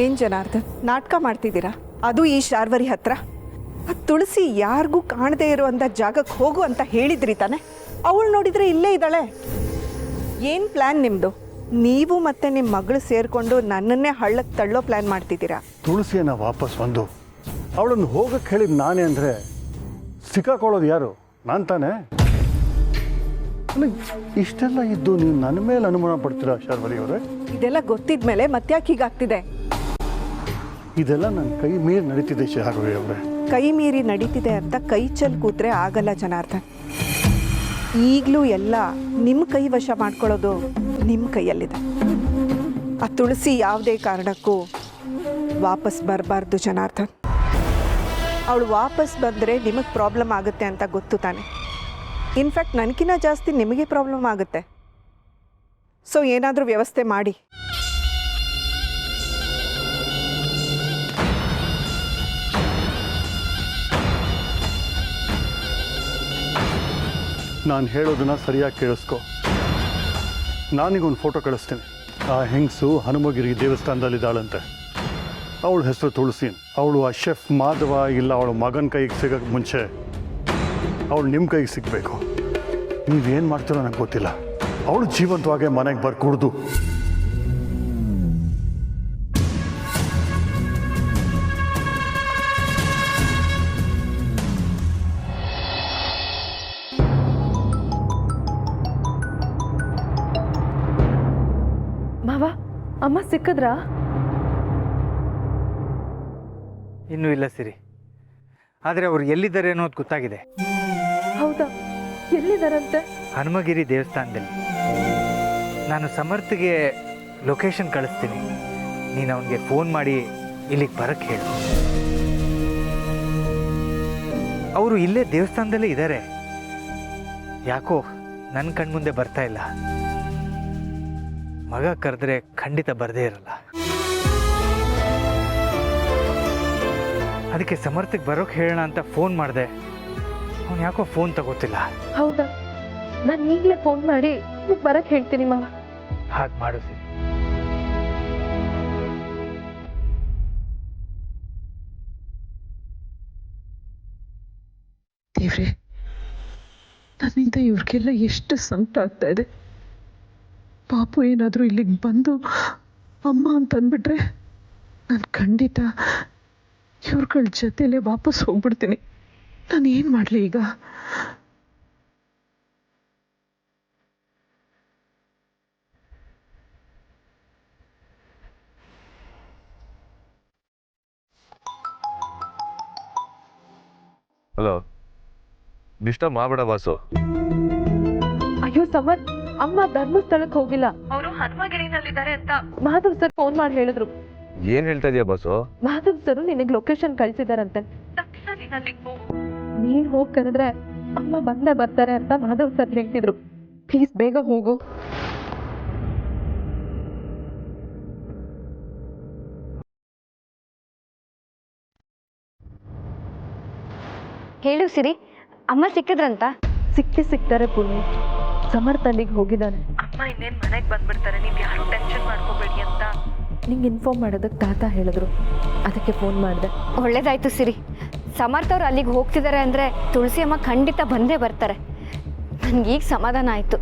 ಏನು ಜನಾರ್ದನ್, ನಾಟಕ ಮಾಡ್ತಿದ್ದೀರಾ? ಅದು ಈ ಶಾರ್ವರಿ ಹತ್ರ. ತುಳಸಿ ಯಾರಿಗೂ ಕಾಣದೇ ಇರುವಂಥ ಜಾಗಕ್ಕೆ ಹೋಗು ಅಂತ ಹೇಳಿದ್ರಿ ತಾನೆ. ಅವಳು ನೋಡಿದರೆ ಇಲ್ಲೇ ಇದ್ದಾಳೆ. ಏನು ಪ್ಲ್ಯಾನ್ ನಿಮ್ಮದು? ನೀವು ಮತ್ತೆ ನಿಮ್ಮ ಮಗಳು ಸೇರಿಕೊಂಡು ನನ್ನನ್ನೇ ಹಳ್ಳಕ್ಕೆ ತಳ್ಳೋ ಪ್ಲ್ಯಾನ್ ಮಾಡ್ತಿದ್ದೀರಾ? ತುಳಸಿಯನ್ನು ವಾಪಸ್ ಬಂದು ಅವಳನ್ನು ಹೋಗಕ್ಕೆ ಹೇಳಿದ ನಾನೇ ಅಂದರೆ ಸಿಕ್ಕಾಕೊಳ್ಳೋದು ಯಾರು? ನಾನು ತಾನೇ. ಇಷ್ಟೆಲ್ಲ ಇದ್ದು ನೀವು ನನ್ನ ಮೇಲೆ ಅನುಮಾನ ಪಡ್ತೀರಾ ಶಾರ್ವರಿ ಅವರೇ? ಇದೆಲ್ಲ ಗೊತ್ತಿದ ಮೇಲೆ ಮತ್ತ್ಯಾಕೆ ಹೀಗಾಗ್ತಿದೆ? ಇದೆಲ್ಲ ನನ್ನ ಕೈ ಮೀರಿ ನಡೀತಿದೆ ಶಾರ್ವರಿ ಅವರೇ. ಕೈ ಮೀರಿ ನಡೀತಿದೆ ಅಂತ ಕೈ ಚೆಲ್ಲಿ ಕೂತ್ರೆ ಆಗಲ್ಲ ಜನಾರ್ದನ್. ಈಗಲೂ ಎಲ್ಲ ನಿಮ್ಮ ಕೈ ವಶ ಮಾಡ್ಕೊಳ್ಳೋದು ನಿಮ್ಮ ಕೈಯಲ್ಲಿದೆ. ಆ ತುಳಸಿ ಯಾವುದೇ ಕಾರಣಕ್ಕೂ ವಾಪಸ್ ಬರಬಾರ್ದು ಜನಾರ್ದನ್. ಅವಳು ವಾಪಸ್ ಬಂದರೆ ನಿಮಗೆ ಪ್ರಾಬ್ಲಮ್ ಆಗುತ್ತೆ ಅಂತ ಗೊತ್ತು ತಾನೆ. ಇನ್ಫ್ಯಾಕ್ಟ್ ನನಗಿನ್ನ ಜಾಸ್ತಿ ನಿಮಗೆ ಪ್ರಾಬ್ಲಮ್ ಆಗುತ್ತೆ. ಸೊ ಏನಾದರೂ ವ್ಯವಸ್ಥೆ ಮಾಡಿ. ನಾನು ಹೇಳೋದನ್ನ ಸರಿಯಾಗಿ ಕೇಳಿಸ್ಕೊ. ನಾನೀಗೊಂದು ಫೋಟೋ ಕಳಿಸ್ತೀನಿ. ಆ ಹೆಂಗಸು ಹನುಮಗಿರಿ ದೇವಸ್ಥಾನದಲ್ಲಿದ್ದಾಳಂತೆ. ಅವಳ ಹೆಸರು ತುಳಸಿ. ಅವಳು ಆ ಶೆಫ್ ಮಾಧವ ಇಲ್ಲ ಅವಳ ಮಗನ ಕೈಗೆ ಸಿಗೋಕ್ಕೆ ಮುಂಚೆ ಅವಳು ನಿಮ್ಮ ಕೈಗೆ ಸಿಗಬೇಕು. ನೀವೇನು ಮಾಡ್ತೀರೋ ನನಗೆ ಗೊತ್ತಿಲ್ಲ. ಅವಳು ಜೀವಂತವಾಗೇ ಮನೆಗೆ ಬರ್ಕೂಡ್ದು. ಮಾವ, ಅಮ್ಮ ಸಿಕ್ಕಿದ್ರಾ? ಇನ್ನೂ ಇಲ್ಲ ಸಿರಿ, ಆದರೆ ಅವರು ಎಲ್ಲಿದ್ದಾರೆ ಅನ್ನೋದು ಗೊತ್ತಾಗಿದೆ. ಹೌದಾ? ಎಲ್ಲಿದ್ದಾರಂತೆ? ಹನುಮಗಿರಿ ದೇವಸ್ಥಾನದಲ್ಲಿ. ನಾನು ಸಮರ್ಥ್ಗೆ ಲೊಕೇಶನ್ ಕಳಿಸ್ತೀನಿ. ನೀನು ಅವನಿಗೆ ಫೋನ್ ಮಾಡಿ ಇಲ್ಲಿಗೆ ಬರೋಕ್ಕೆ ಹೇಳು. ಅವರು ಇಲ್ಲೇ ದೇವಸ್ಥಾನದಲ್ಲೇ ಇದ್ದಾರೆ. ಯಾಕೋ ನನ್ನ ಕಣ್ಮುಂದೆ ಬರ್ತಾ ಇಲ್ಲ. ಮಗ ಕರೆದ್ರೆ ಖಂಡಿತ ಬರದೇ ಇರಲ್ಲ. ಅದಕ್ಕೆ ಸಮರ್ಥಕ್ಕೆ ಬರೋಕ್ಕೆ ಹೇಳೋಣ ಅಂತ ಫೋನ್ ಮಾಡಿದೆ. ಅವನು ಯಾಕೋ ಫೋನ್ ತಗೋತಿಲ್ಲ. ಹೌದಾ? ನಾನು ಈಗಲೇ ಫೋನ್ ಮಾಡಿ ಬರಕ್ಕೆ ಹೇಳ್ತೀನಿ ಮಾವ. ಹಾಗೆ ಮಾಡು ಸಿರಿ. ದೇವ್ರೆ, ನನ್ನಿಂದ ಇವ್ರಿಗೆಲ್ಲ ಎಷ್ಟು ಸಂಕಟ ಆಗ್ತಾ ಇದೆ. ಪಾಪು ಏನಾದರೂ ಇಲ್ಲಿಗೆ ಬಂದು ಅಮ್ಮ ಅಂತ ಅಂದ್ಬಿಟ್ರೆ ನಾನು ಖಂಡಿತ ಇವ್ರಗಳ ಜೊತೆಲೇ ವಾಪಸ್ ಹೋಗ್ಬಿಡ್ತೀನಿ. ನಾನು ಏನು ಮಾಡಲಿ ಈಗ? ಹಲೋ, ಡಿಸ್ಟರ್ಬ್ ಮಾಡಬೇಡ ಬಾಸು. ಅಯ್ಯೋ ಸಮರ್ಥ್, ಅಮ್ಮ ಧರ್ಮಸ್ಥಳಕ್ಕೆ ಹೋಗಿಲ್ಲ, ಅವರು ಹನುಮಗಿರಿನಲ್ಲಿದ್ದಾರೆ ಅಂತ ಮಾಧವ್ ಸರ್ ಫೋನ್ ಮಾಡಿ ಹೇಳಿದ್ರು. ಏನ್ ಹೇಳ್ತಾ ಇದೀಯ ಬಾಸು? ಮಾಧವ್ ಸರ್ ನಿನಗೆ ಲೊಕೇಶನ್ ಕಳಿಸಿದಾರಂತೆ. ನೀನ್ ಹೋಗಿ ಕರೆದ್ರೆ ಅಮ್ಮ ಬಂದೇ ಬರ್ತಾರೆ ಅಂತ ಮಾಧವ್ ಸರ್ ಹೇಳ್ತಿದ್ರು. ಪ್ಲೀಸ್ ಬೇಗ ಹೋಗು. ಹೇಳು ಸಿರಿ, ಅಮ್ಮ ಸಿಕ್ಕಿದ್ರಂತ? ಸಿಗ್ತಾರೆ ಪುಣ್ಯ. ಸಮರ್ಥ್ ಅಲ್ಲಿಗೆ ಹೋಗಿದ್ದಾನೆ. ಅಮ್ಮ ಇನ್ನೇನು ಮನೆಗೆ ಬಂದ್ಬಿಡ್ತಾರೆ, ನೀವು ಯಾರು ಟೆನ್ಷನ್ ಮಾಡ್ಕೋಬೇಡಿ ಅಂತ ನಿಂಗೆ ಇನ್ಫಾರ್ಮ್ ಮಾಡೋದಕ್ಕೆ ತಾತ ಹೇಳಿದ್ರು. ಅದಕ್ಕೆ ಫೋನ್ ಮಾಡಿದೆ. ಒಳ್ಳೇದಾಯ್ತು ಸಿರಿ. ಸಮರ್ಥ್ ಅವ್ರು ಅಲ್ಲಿಗೆ ಹೋಗ್ತಿದ್ದಾರೆ ಅಂದರೆ ತುಳಸಿ ಅಮ್ಮ ಖಂಡಿತ ಬಂದೇ ಬರ್ತಾರೆ. ನನಗೀಗ ಸಮಾಧಾನ ಆಯಿತು.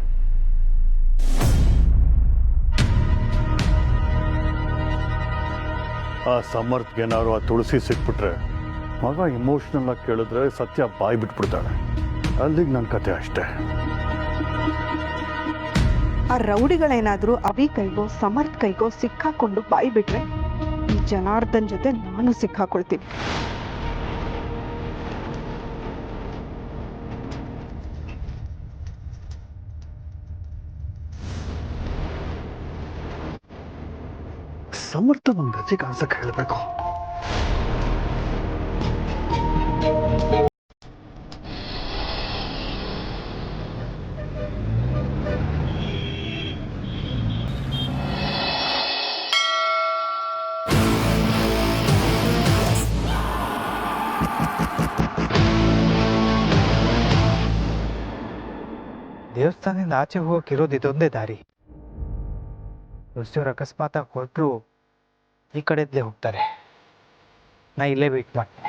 ಆ ಸಮರ್ಥ್ಗೇನಾದ್ರು ಆ ತುಳಸಿ ಸಿಕ್ಬಿಟ್ರೆ ಮಗ ಇಮೋಷ್ನಲ್ ಆಗಿ ಕೇಳಿದ್ರೆ ಸತ್ಯ ಬಾಯಿ ಬಿಟ್ಬಿಡ್ತಾಳೆ. ಅಲ್ಲಿಗೆ ನನ್ನ ಕತೆ ಅಷ್ಟೇ. ಆ ರೌಡಿಗಳೇನಾದರೂ ಅವಿ ಕೈಗೋ ಸಮರ್ಥ್ ಕೈಗೋ ಸಿಕ್ಕಾಕೊಂಡು ಬಾಯಿ ಬಿಟ್ರೆ ಈ ಜನಾರ್ದನ್ ಜೊತೆ ನಾನು ಸಿಕ್ಕಾಕೊಳ್ತೀನಿ. ಸಮರ್ಥ ಒಂದು ಗತಿ ಕಾಣಿಸಕ್ಕೆ ಹೇಳಬೇಕು. ದೇವಸ್ಥಾನದಿಂದ ಆಚೆ ಹೋಗೋಕೆ ಇರೋದು ಇದೊಂದೇ ದಾರಿ. ತುಳಸಿಯವ್ರು ಅಕಸ್ಮಾತ್ ಹೊರಟರು ಈ ಕಡೆದ್ಲೇ ಹೋಗ್ತಾರೆ. ನಾ ಇಲ್ಲೇ ವೆಯ್ಟ್ ಮಾಡ್ತೀನಿ.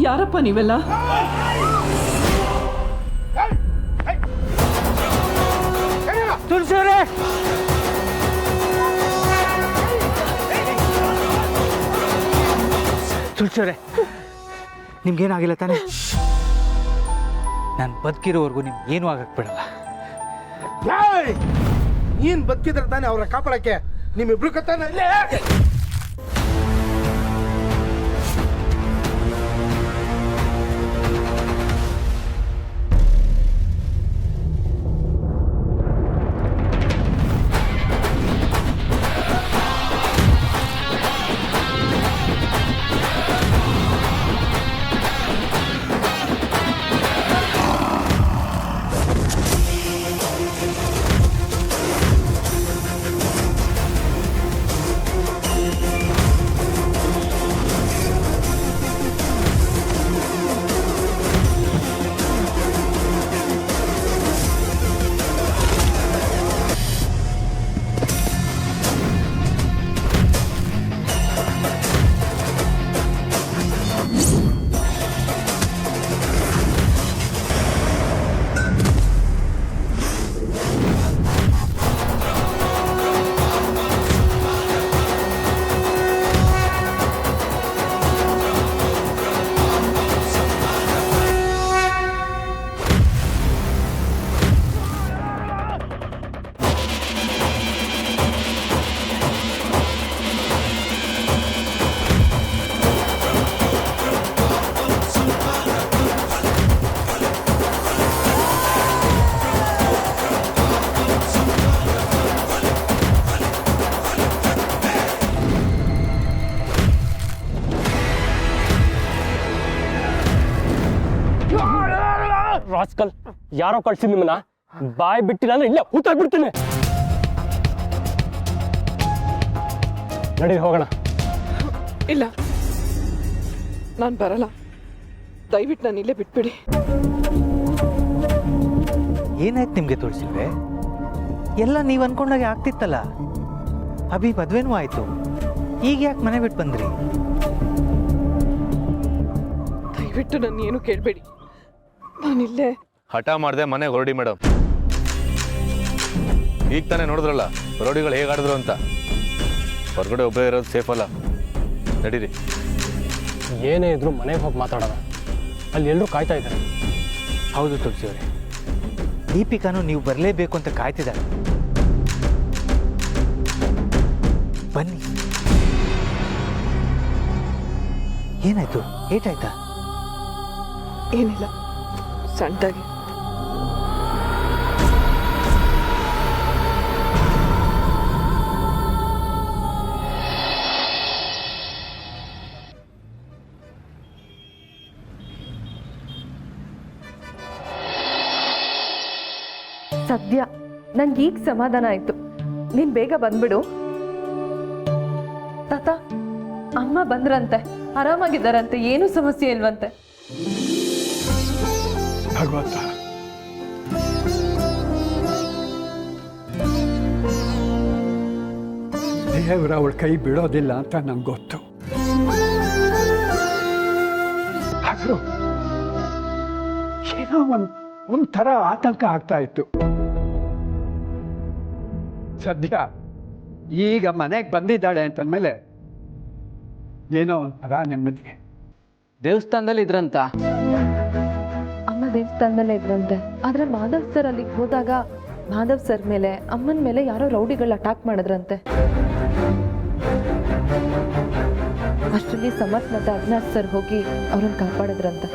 ಯಾರಪ್ಪ ನೀವೆಲ್ಲ? ತುಳಸಿಯವರೇ, ತುಳಸಿಯವರೇ, ನಿಮ್ಗೇನಾಗಿಲ್ಲ ತಾನೆ? ನಾನು ಬದುಕಿರೋವರೆಗೂ ನಿಮ್ಗೆ ಏನೂ ಆಗಕ್ಕೆ ಬಿಡಲ್ಲ. ನೀನ್ ಬದುಕಿದ್ರೆ ತಾನೆ ಅವ್ರ ಕಾಪಾಡಕ್ಕೆ. ನಿಮ್ಮಿಬ್ರು ಕತ್ತಾನ ಇಲ್ಲೇ. ರಾಸ್ಕಲ್, ಯಾರೋ ಕಳ್ಸಿ ನಿಮ್ಮನ್ನ. ಬಾಯ್ ಬಿಟ್ಟಿಲ್ಲ ಅಂದ್ರೆ ಇಲ್ಲೇ ಊತಾಗ್ಬಿಡ್ತೀನಿ. ನಡಿ ಹೋಗೋಣ. ಇಲ್ಲ, ನಾನು ಬರಲ್ಲ. ದಯವಿಟ್ಟು ನಾನು ಇಲ್ಲೇ ಬಿಟ್ಬಿಡಿ. ಏನಾಯ್ತು ನಿಮಗೆ ತುಳಸಿವ್ರೆ? ಎಲ್ಲ ನೀವು ಅನ್ಕೊಂಡಾಗೆ ಆಗ್ತಿತ್ತಲ್ಲ. ಅಭಿ ಮದ್ವೆನೂ ಆಯ್ತು. ಈಗ ಯಾಕೆ ಮನೆ ಬಿಟ್ಟು ಬಂದ್ರಿ? ದಯವಿಟ್ಟು ನನ್ನ ಏನು ಕೇಳಬೇಡಿ. ನಾನಿಲ್ಲೇ ಹಠ ಮಾಡದೆ ಮನೆಗೆ ಹೊರಡಿ ಮೇಡಮ್. ಈಗ ತಾನೇ ನೋಡಿದ್ರಲ್ಲ ರೋಡಿಗಳು ಹೇಗೆ ಆಡಿದ್ರು ಅಂತ. ಹೊರಗಡೆ ಒಬ್ಬರೇ ಇರೋದು ಸೇಫ್ ಅಲ್ಲ. ನಡೀರಿ. ಏನೇ ಇದ್ರು ಮನೆಗೆ ಹೋಗಿ ಮಾತಾಡೋಣ. ಅಲ್ಲಿ ಎಲ್ಲರೂ ಕಾಯ್ತಾ ಇದ್ದಾರೆ. ಹೌದು ತುಳಸಿಯವರೇ, ದೀಪಿಕಾನು ನೀವು ಬರಲೇಬೇಕು ಅಂತ ಕಾಯ್ತಿದ್ದಾರೆ. ಬನ್ನಿ. ಏನಾಯ್ತು? ಏಟಾಯ್ತಾ? ಏನಿಲ್ಲ, ಸಣ್ಣದಾಗಿ. ಸದ್ಯ ನಂಗೆ ಈಗ ಸಮಾಧಾನ ಆಯ್ತು. ನೀನ್ ಬೇಗ ಬಂದ್ಬಿಡು. ತಾತ, ಅಮ್ಮ ಬಂದ್ರಂತೆ, ಆರಾಮಾಗಿದ್ದಾರಂತೆ, ಏನೂ ಸಮಸ್ಯೆ ಇಲ್ವಂತೆ. ಭಗವಂತ, ದೇವರ ಅವಳ ಕೈ ಬಿಡೋದಿಲ್ಲ ಅಂತ ನಂಗೆ ಗೊತ್ತು. ಅದು ಏನೋ ಒಂಥರ ಆತಂಕ ಆಗ್ತಾ ಇತ್ತು. ಸದ್ಯ ಈಗ ಮನೆಗೆ ಬಂದಿದ್ದಾಳೆ ಅಂತಂದ್ಮೇಲೆ ಏನೋ ಒಂಥರ ನೆಮ್ಮದಿ. ದೇವಸ್ಥಾನದಲ್ಲಿ ಇದ್ರಂತ. ಅಮ್ಮ ದೇವಸ್ಥಾನದಲ್ಲೇ ಇದ್ರಂತೆ. ಆದ್ರೆ ಮಾಧವ್ ಸರ್ ಅಲ್ಲಿಗೆ ಹೋದಾಗ ಮಾಧವ್ ಸರ್ ಮೇಲೆ ಅಮ್ಮನ ಮೇಲೆ ಯಾರೋ ರೌಡಿಗಳು ಅಟ್ಯಾಕ್ ಮಾಡಿದ್ರಂತೆ. ಅಷ್ಟರಲ್ಲಿ ಸಮರ್ಥ್ ಮತ್ತು ಅವಿನಾಶ್ ಸರ್ ಹೋಗಿ ಅವ್ರನ್ನ ಕಾಪಾಡಿದ್ರಂತೆ.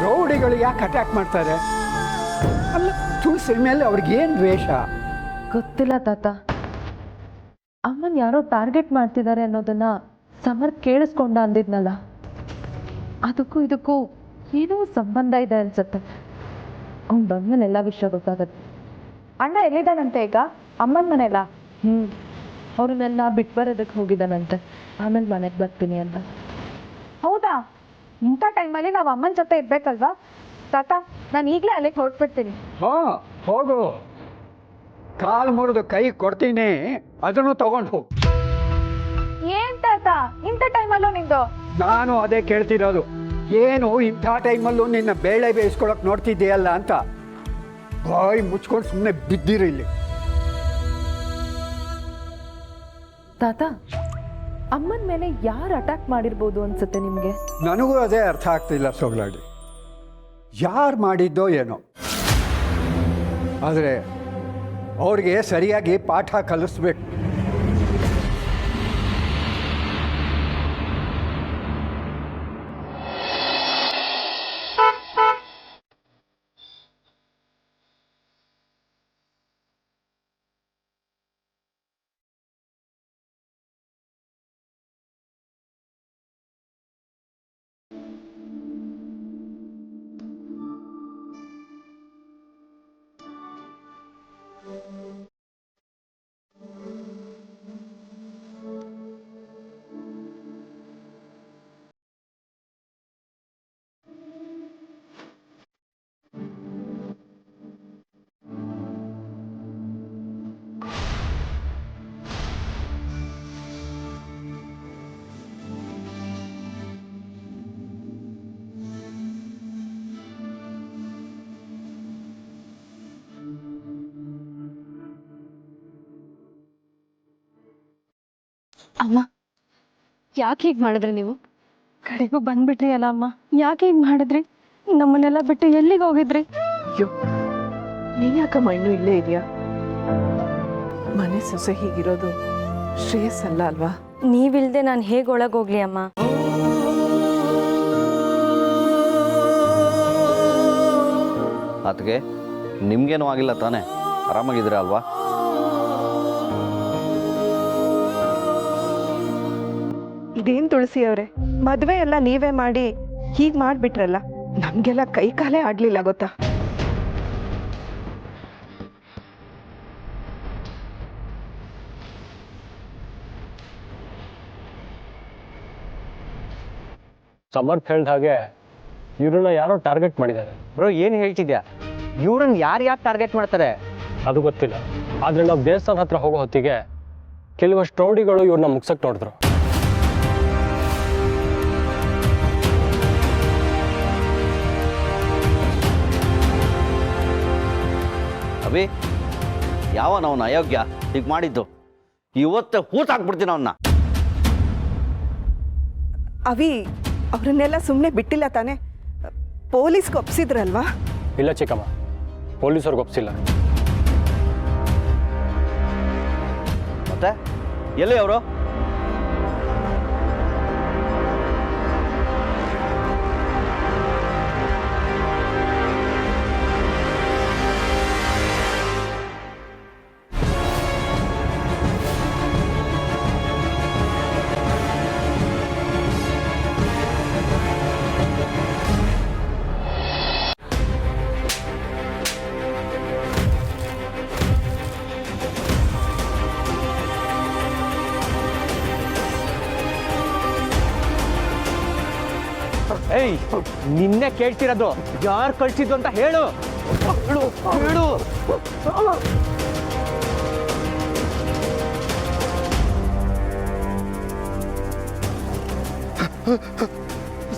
ರೌಡಿಗಳು ಯಾಕೆ ಅಟ್ಯಾಕ್ ಮಾಡ್ತಾರೆ? ಅಲ್ಲ, ತುಳಸಿ ಮೇಲೆ ಅವ್ರಿಗೇನು ದ್ವೇಷ? ಗೊತ್ತಿಲ್ಲ ತಾತ. ಅಮ್ಮನ್ ಯಾರೋ ಟಾರ್ಗೆಟ್ ಮಾಡ್ತಿದ್ದಾರೆ ಅನ್ನೋದನ್ನ ಸಮರ್ಥ್ ಕೇಳಿಸ್ಕೊಂಡ ಅಂದಿದ್ನಲ್ಲ, ಅದಕ್ಕೂ ಇದಕ್ಕೂ ಏನೋ ಸಂಬಂಧ ಇದೆ ಅನ್ಸುತ್ತೆ. ಅವ್ನು ಬಂದ್ಮೇಲೆ ಎಲ್ಲ ವಿಷಯ ಗೊತ್ತಾಗತ್ತೆ. ಅಣ್ಣ ಎಲ್ಲಿದ್ದಾನಂತೆ ಈಗ? ಅಮ್ಮನ ಮನೆಯಲ್ಲ? ಅವ್ರನ್ನೆಲ್ಲ ಬಿಟ್ಟು ಬರೋದಕ್ಕೆ ಹೋಗಿದ್ದಾನಂತೆ. ಆಮೇಲೆ ಮನೆಗೆ ಬರ್ತೀನಿ ಅಂತ. ಹೌದಾ? ಇಂಥ ಟೈಮಲ್ಲಿ ನಾವು ಅಮ್ಮನ ಜೊತೆ ಇರ್ಬೇಕಲ್ವಾ? ತಾತ, ನಾನು ಈಗಲೇ ಅಲ್ಲಿಗೆ ಹೊರಟ್ಬಿಡ್ತೀನಿ. ಹೋಗು. ಕಾಲು ಮುರಿದು ಕೈ ಕೊಡ್ತೀನಿ, ಅದನ್ನು ತಗೊಂಡು ಹೋಗು. ಏನ್ ತಾತ ಇಂಥ ಟೈಮಲ್ಲೂ ನಿಂದು? ನಾನು ಅದೇ ಕೇಳ್ತಿರೋದು. ಏನು ಇಂಥ ಟೈಮಲ್ಲೂ ನಿನ್ನ ಬೇಳೆ ಬೇಯಿಸ್ಕೊಳಕ್ ನೋಡ್ತಿದ್ದೀಯಲ್ಲ ಅಂತ. ಬಾಯಿ ಮುಚ್ಕೊಂಡು ಸುಮ್ಮನೆ ಬಿದ್ದಿರು ಇಲ್ಲಿ. ತಾತ, ಅಮ್ಮನ ಮೇಲೆ ಯಾರು ಅಟ್ಯಾಕ್ ಮಾಡಿರ್ಬೋದು ಅನ್ಸುತ್ತೆ ನಿಮಗೆ? ನನಗೂ ಅದೇ ಅರ್ಥ ಆಗ್ತಿಲ್ಲ ಸೊಗಲಾಡಿ. ಯಾರು ಮಾಡಿದ್ದೋ ಏನೋ, ಆದರೆ ಅವ್ರಿಗೆ ಸರಿಯಾಗಿ ಪಾಠ ಕಲಿಸ್ಬೇಕು. ಅಮ್ಮ, ಯಾಕೆ ಹೀಗೆ ಮಾಡಿದ್ರಿ ನೀವು? ಕಡೆಗೂ ಬಂದ್ಬಿಟ್ರಿ ಅಲ್ಲ ಅಮ್ಮ. ಯಾಕೆ ಹಿಂಗೆ ಮಾಡಿದ್ರಿ? ನಮ್ಮನ್ನೆಲ್ಲ ಬಿಟ್ಟು ಎಲ್ಲಿಗೆ ಹೋಗಿದ್ರಿ? ಅಯ್ಯೋ, ನೀನ್ ಯಾಕಮ್ಮ ಇನ್ನೂ ಇಲ್ಲೇ ಇದೆಯಾ? ಮನೆ ಸೊಸೆ ಹೀಗಿರೋದು ಶ್ರೇಯಸ್ಸಲ್ಲ ಅಲ್ವಾ? ನೀವಿಲ್ದೆ ನಾನು ಹೇಗೆ ಒಳಗೋಗ್ಲಿ ಅಮ್ಮ? ಅದಕ್ಕೆ ನಿಮ್ಗೇನು ಆಗಿಲ್ಲ ತಾನೇ? ಆರಾಮಾಗಿದ್ದೀರಾ ಅಲ್ವಾ? ಇದೇನು ತುಳಸಿ ಅವರೇ, ಮದುವೆ ಎಲ್ಲ ನೀವೇ ಮಾಡಿ ಹೀಗೆ ಮಾಡಿಬಿಟ್ರಲ್ಲ, ನಮಗೆಲ್ಲ ಕೈ ಕಾಲೇ ಆಡಲಿಲ್ಲ ಗೊತ್ತಾ? ಸಮರ್ಥ್ ಹೇಳ್ದ ಹಾಗೆ ಇವ್ರನ್ನ ಯಾರೋ ಟಾರ್ಗೆಟ್ ಮಾಡಿದ್ದಾರೆ. ಬ್ರೋ, ಏನು ಹೇಳ್ತಿದ್ಯಾ? ಇವ್ರನ್ನ ಯಾರು ಟಾರ್ಗೆಟ್ ಮಾಡ್ತಾರೆ? ಅದು ಗೊತ್ತಿಲ್ಲ, ಆದರೆ ನಾವು ದೇವಸ್ಥಾನ ಹತ್ರ ಹೋಗೋ ಹೊತ್ತಿಗೆ ಕೆಲವಷ್ಟು ರೌಡಿಗಳು ಇವ್ರನ್ನ ಮುಗ್ಸಕ್ಕೆ ನೋಡಿದ್ರು. ಅಭಿ, ಯಾವನವನ ಅಯೋಗ್ಯ ಹೀಗೆ ಮಾಡಿದ್ದು? ಇವತ್ತೇ ಹೂತಾಕ್ಬಿಡ್ತೀನಿ ಅವನ್ನ. ಅವಿ ಅವ್ರನ್ನೆಲ್ಲ ಸುಮ್ಮನೆ ಬಿಟ್ಟಿಲ್ಲ ತಾನೆ? ಪೊಲೀಸ್ಗೆ ಒಪ್ಸಿದ್ರಲ್ವಾ? ಇಲ್ಲ ಚಿಕ್ಕಮ್ಮ, ಪೊಲೀಸರಿಗೆ ಒಪ್ಸಿಲ್ಲ. ಮತ್ತೆ ಎಲ್ಲಿ ಅವರು? ಏಯ್, ನಿನ್ನೆ ಕೇಳ್ತಿರೋದು, ಯಾರು ಕಳ್ಸಿದ್ದು ಅಂತ ಹೇಳು. ಹೇಳು.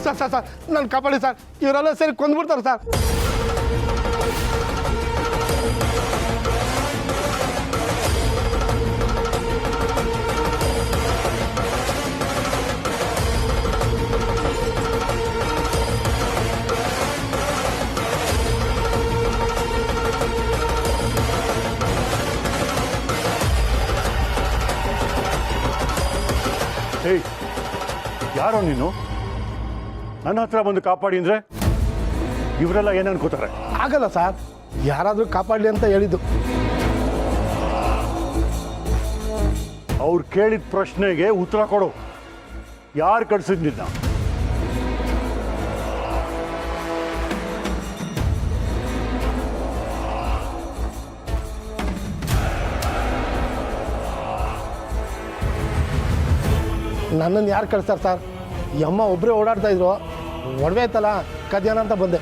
ಸರ್ ನಾನು ಕಾಪಾಡಿ ಸರ್, ಇವರೆಲ್ಲ ಸೇರಿ ಕೊಂದ್ಬಿಡ್ತಾರೆ ಸರ್. ಯಾರೋ ನೀನು ನನ್ನ ಹತ್ರ ಬಂದು ಕಾಪಾಡಿ ಅಂದರೆ ಇವರೆಲ್ಲ ಏನು ಅನ್ಕೋತಾರೆ? ಆಗಲ್ಲ ಸರ್, ಯಾರಾದರೂ ಕಾಪಾಡಲಿ ಅಂತ ಹೇಳಿದ್ದು. ಅವ್ರು ಕೇಳಿದ ಪ್ರಶ್ನೆಗೆ ಉತ್ತರ ಕೊಡು. ಯಾರು ಕಳ್ಸಿದ್ ನಿನ್ನ? ನನ್ನನ್ನು ಯಾರು ಕಳಿಸ್ತಾರೆ ಸರ್? ಈ ಅಮ್ಮ ಒಬ್ಬರೇ ಓಡಾಡ್ತಾ ಇದ್ರು, ಒಡವೆ ಆಯ್ತಲ್ಲ ಕದ್ಯಾನ ಅಂತ ಬಂದೆ.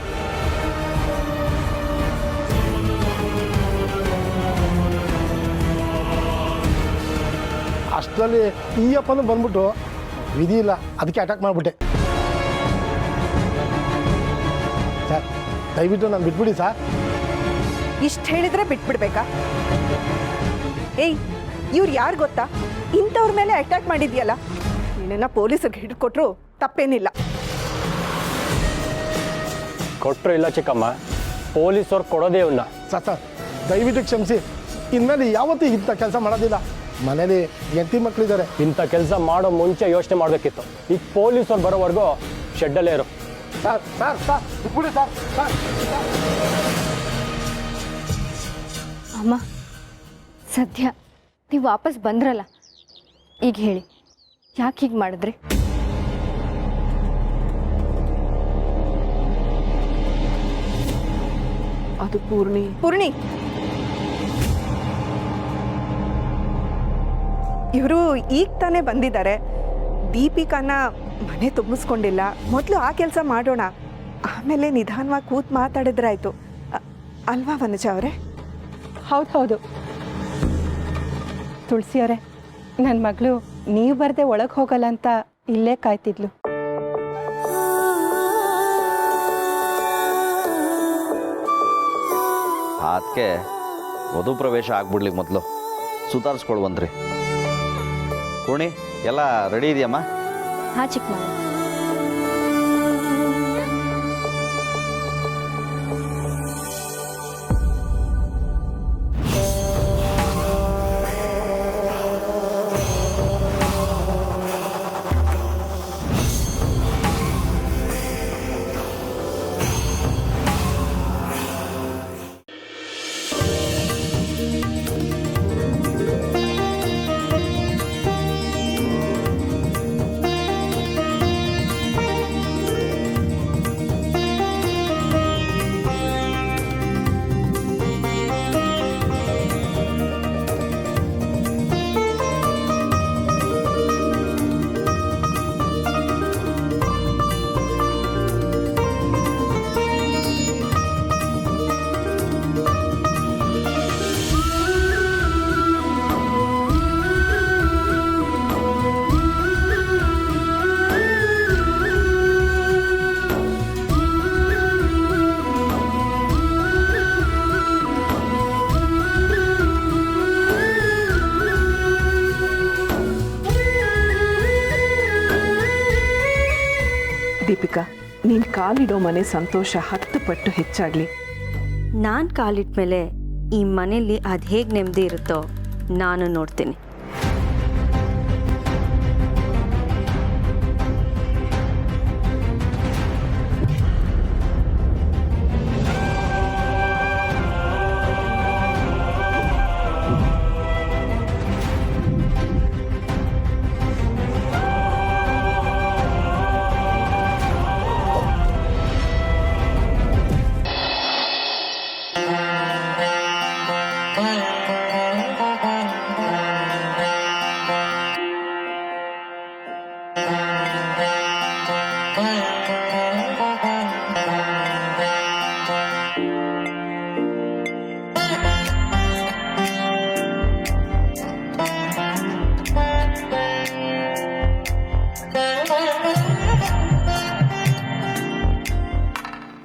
ಅಷ್ಟರಲ್ಲಿ ಈ ಅಪ್ಪನೂ ಬಂದ್ಬಿಟ್ಟು ವಿಧಿ ಇಲ್ಲ, ಅದಕ್ಕೆ ಅಟ್ಯಾಕ್ ಮಾಡಿಬಿಟ್ಟೆ. ಸರ್ ದಯವಿಟ್ಟು ನಾನು ಬಿಟ್ಬಿಡಿ ಸರ್. ಇಷ್ಟು ಹೇಳಿದ್ರೆ ಬಿಟ್ಬಿಡ್ಬೇಕಾ? ಏಯ್, ಇವ್ರು ಯಾರು ಗೊತ್ತಾ? ಇಂಥವ್ರ ಮೇಲೆ ಅಟ್ಯಾಕ್ ಮಾಡಿದ್ಯಲ್ಲ, ನಿನ್ನ ಪೊಲೀಸರಿಗೆ ಹಿಡ್ಕೊಟ್ರು ತಪ್ಪೇನಿಲ್ಲ. ಕೊಟ್ಟರು ಇಲ್ಲ ಚಿಕ್ಕಮ್ಮ, ಪೊಲೀಸವ್ರು ಕೊಡೋದೇ ಇವನ್ನ. ಸರ್ ದಯವಿಟ್ಟು ಕ್ಷಮಿಸಿ, ಇನ್ಮೇಲೆ ಯಾವತ್ತೂ ಇಂಥ ಕೆಲಸ ಮಾಡೋದಿಲ್ಲ. ಮನೇಲಿ ಹೆಂಡತಿ ಮಕ್ಕಳಿದ್ದಾರೆ. ಇಂಥ ಕೆಲಸ ಮಾಡೋ ಮುಂಚೆ ಯೋಚನೆ ಮಾಡಬೇಕಿತ್ತು. ಈಗ ಪೊಲೀಸವ್ರು ಬರೋವರೆಗೂ ಶೆಡ್ಡಲ್ಲೇ ಇರು. ಸರ್ ಸರ್ ಸರ್ ಬಿಟ್ಬಿಡಿ ಸರ್. ಸರ್ ಅಮ್ಮ, ಸದ್ಯ ನೀವು ವಾಪಸ್ ಬಂದ್ರಲ್ಲ, ಈಗ ಹೇಳಿ ಯಾಕೆ ಹೀಗೆ ಮಾಡಿದ್ರಿ? ಅದು ಪೂರ್ಣಿ ಇವರು ಈಗ ತಾನೇ ಬಂದಿದ್ದಾರೆ. ದೀಪಿಕಾನ ಮನೆ ತುಂಬಿಸ್ಕೊಂಡಿಲ್ಲ. ಮೊದಲು ಆ ಕೆಲಸ ಮಾಡೋಣ, ಆಮೇಲೆ ನಿಧಾನವಾಗಿ ಕೂತ್ ಮಾತಾಡಿದ್ರಾಯ್ತು ಅಲ್ವಾ ವನಜ ಅವರೇ? ಹೌದು ತುಳಸಿ ಅವರೇ, ನನ್ನ ಮಗಳು ನೀವು ಬರದೆ ಒಳಗೆ ಹೋಗಲ್ಲ ಅಂತ ಇಲ್ಲೇ ಕಾಯ್ತಿದ್ಲು. ಅದಕ್ಕೆ ವಧು ಪ್ರವೇಶ ಆಗ್ಬಿಡ್ಲಿ, ಮೊದಲು ಸುಧಾರಿಸ್ಕೊಳ್ವಂತ್ರಿ. ಪೂರ್ಣಿ ಎಲ್ಲ ರೆಡಿ ಇದೆಯಮ್ಮ? ಹಾಂ ಚಿಕ್ಕ ಮಾವ. ದೀಪಿಕಾ, ನೀನು ಕಾಲಿಡೋ ಮನೆ ಸಂತೋಷ 10 ಪಟ್ಟು ಹೆಚ್ಚಾಗಲಿ. ನಾನು ಕಾಲಿಟ್ಟ ಮೇಲೆ ಈ ಮನೆಯಲ್ಲಿ ಅದು ಹೇಗೆ ನೆಮ್ಮದಿ ಇರುತ್ತೋ ನಾನು ನೋಡ್ತೀನಿ.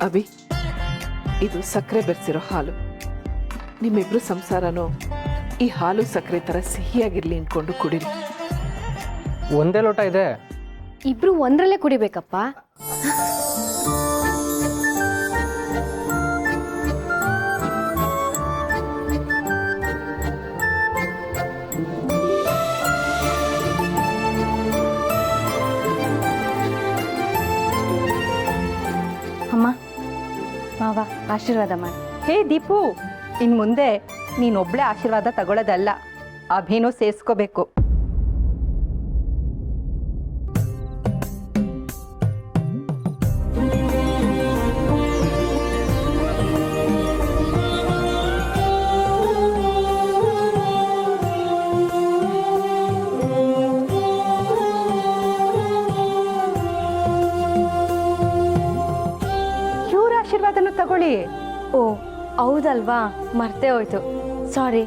ಅಭಿ, ಇದು ಸಕ್ಕರೆ ಬೆರೆಸಿರೋ ಹಾಲು. ನಿಮ್ಮಿಬ್ರು ಸಂಸಾರನೂ ಈ ಹಾಲು ಸಕ್ಕರೆ ಥರ ಸಿಹಿಯಾಗಿರ್ಲಿ ಅಂದ್ಕೊಂಡು ಕುಡೀರಿ. ಒಂದೇ ಲೋಟ ಇದೆ. ಇಬ್ರು ಒಂದ್ರಲ್ಲೇ ಕುಡಿಬೇಕಪ್ಪ. ಮಾವ ಆಶೀರ್ವಾದ ಮಾಡಿ. ಹೇ ದೀಪು, ಇನ್ನು ಮುಂದೆ ನೀನೊಬ್ಳೆ ಆಶೀರ್ವಾದ ತಗೊಳ್ಳೋದಲ್ಲ, ಅಭಿನೂ ಸೇರಿಸ್ಕೋಬೇಕು. ಇವ್ರ ಆಶೀರ್ವಾದನೂ ತಗೊಳ್ಳಿ. ಓ ಹೌದಲ್ವಾ, ಮರ್ತೇ ಹೋಯ್ತು, ಸಾರಿ.